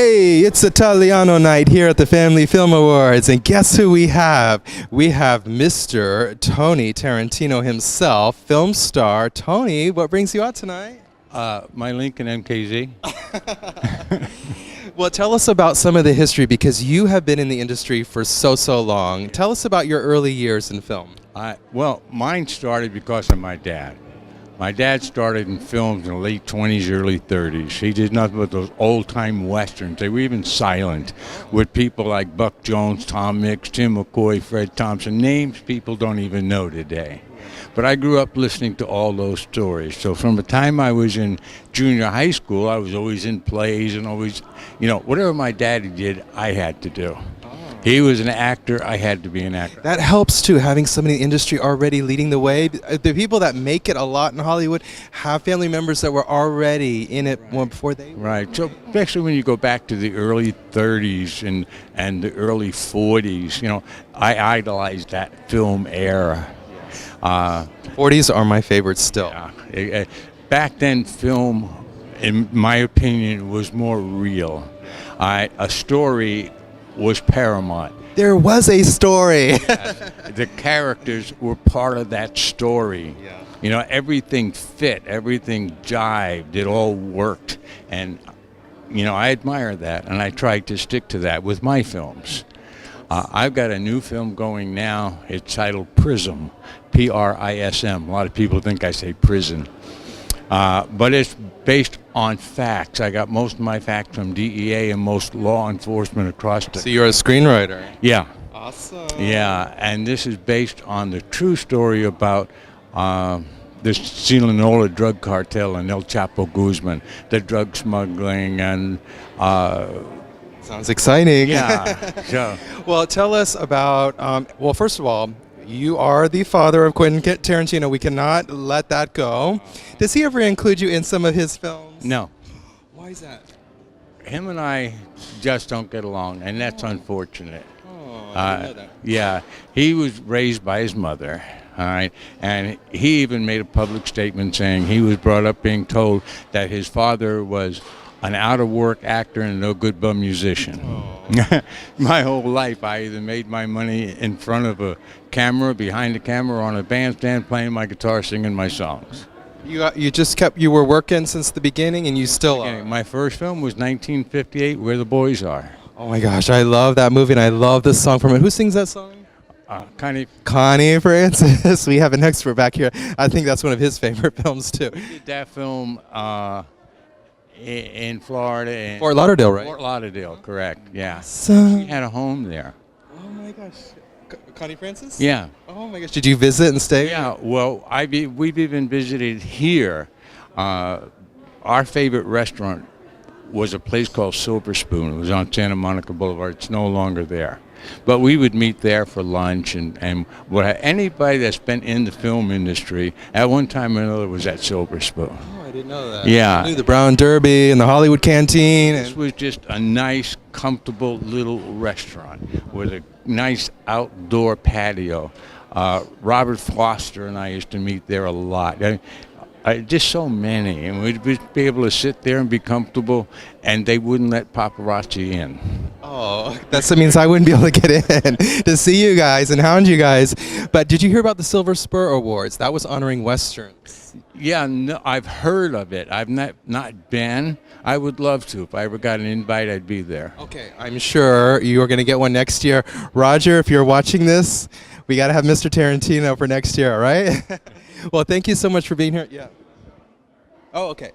Hey, it's Italiano night here at the Family Film Awards, and guess who we have? We have Mr. Tony Tarentino himself, film star. Tony, what brings you out tonight? My Lincoln MKZ. Well, tell us about some of the history, because you have been in the industry for so long. Tell us about your early years in film. Well, mine started because of my dad. My dad started in films in the late 20s, early 30s. He did nothing but those old-time westerns. They were even silent, with people like Buck Jones, Tom Mix, Tim McCoy, Fred Thompson, names people don't even know today. But I grew up listening to all those stories. So from the time I was in junior high school, I was always in plays and always, whatever my daddy did, I had to do. He was an actor, I had to be an actor. That helps too, having somebody in the industry already leading the way. The people that make it a lot in Hollywood have family members that were already in it before they were. Right, so especially when you go back to the early 30s and the early 40s, I idolized that film era. 40s are my favorite still. Yeah. Back then, film, in my opinion, was more real. A story was paramount. There was a story. Yes. The characters were part of that story. Yeah. Everything fit, everything jived, it all worked. And, I admire that, and I try to stick to that with my films. I've got a new film going now. It's titled Prism, P-R-I-S-M. A lot of people think I say prison. But it's based on facts. I got most of my facts from DEA and most law enforcement across the... So you're a screenwriter? Yeah. Awesome. Yeah, and this is based on the true story about the Sinaloa drug cartel and El Chapo Guzman, the drug smuggling and... Sounds exciting. Yeah. So, well, tell us about, well, first of all, you are the father of Quentin Tarantino. We cannot let that go. Does he ever include you in some of his films? No. Why is that? Him and I just don't get along, and that's unfortunate. Oh, I didn't know that. Yeah, he was raised by his mother, all right, and he even made a public statement saying he was brought up being told that his father was an out-of-work actor and a no-good-bum musician. Oh. My whole life, I either made my money in front of a camera, behind the camera, or on a bandstand playing my guitar, singing my songs. You were working since the beginning, and you still are. My first film was 1958, Where the Boys Are. Oh my gosh, I love that movie, and I love the song from it. Who sings that song? Connie Francis. We have an expert back here. I think that's one of his favorite films, too. We did that film in Florida. Fort Lauderdale, right? Fort Lauderdale, correct, yeah. So, she had a home there. Oh my gosh. Connie Francis? Yeah. Oh my gosh. Did you visit and stay? Yeah, well, we've even visited here. Our favorite restaurant was a place called Silver Spoon. It was on Santa Monica Boulevard. It's no longer there. But we would meet there for lunch, and anybody that's been in the film industry at one time or another was at Silver Spoon. Oh, I didn't know that. Yeah. I knew the Brown Derby and the Hollywood Canteen. This was just a nice, comfortable little restaurant with a nice outdoor patio. Robert Foster and I used to meet there a lot. Just so many, and we'd be able to sit there and be comfortable, and they wouldn't let paparazzi in. Oh, that means I wouldn't be able to get in to see you guys and hound you guys. But did you hear about the Silver Spur Awards? That was honoring Westerns. Yeah, no, I've heard of it. I've not been. I would love to. If I ever got an invite, I'd be there. Okay, I'm sure you are going to get one next year. Roger, if you're watching this, we got to have Mr. Tarantino for next year, all right? Well, thank you so much for being here. Yeah. Oh, okay.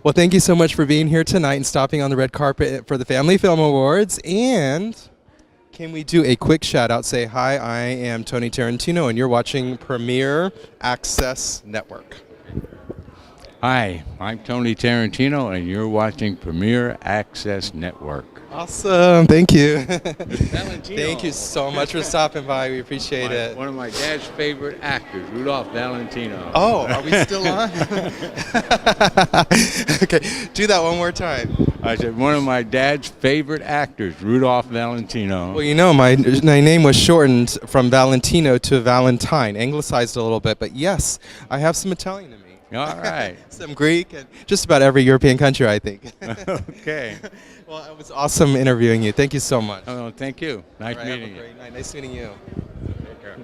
Well, thank you so much for being here tonight and stopping on the red carpet for the Family Film Awards. And can we do a quick shout out? Say, hi, I am Tony Tarentino, and you're watching Premier Access Network. Hi, I'm Tony Tarentino, and you're watching Premier Access Network. Awesome. Thank you. Valentine. Thank you so much for stopping by. We appreciate it. One of my dad's favorite actors, Rudolph Valentino. Oh, are we still on? Okay, do that one more time. I said one of my dad's favorite actors, Rudolph Valentino. Well, my name was shortened from Valentino to Valentine, anglicized a little bit, but yes, I have some Italian in me. All right. Some Greek, and just about every European country, I think. Okay. Well, it was awesome interviewing you. Thank you so much. Oh, thank you. Nice All right, have a meeting you. great night. Nice meeting you. Take care.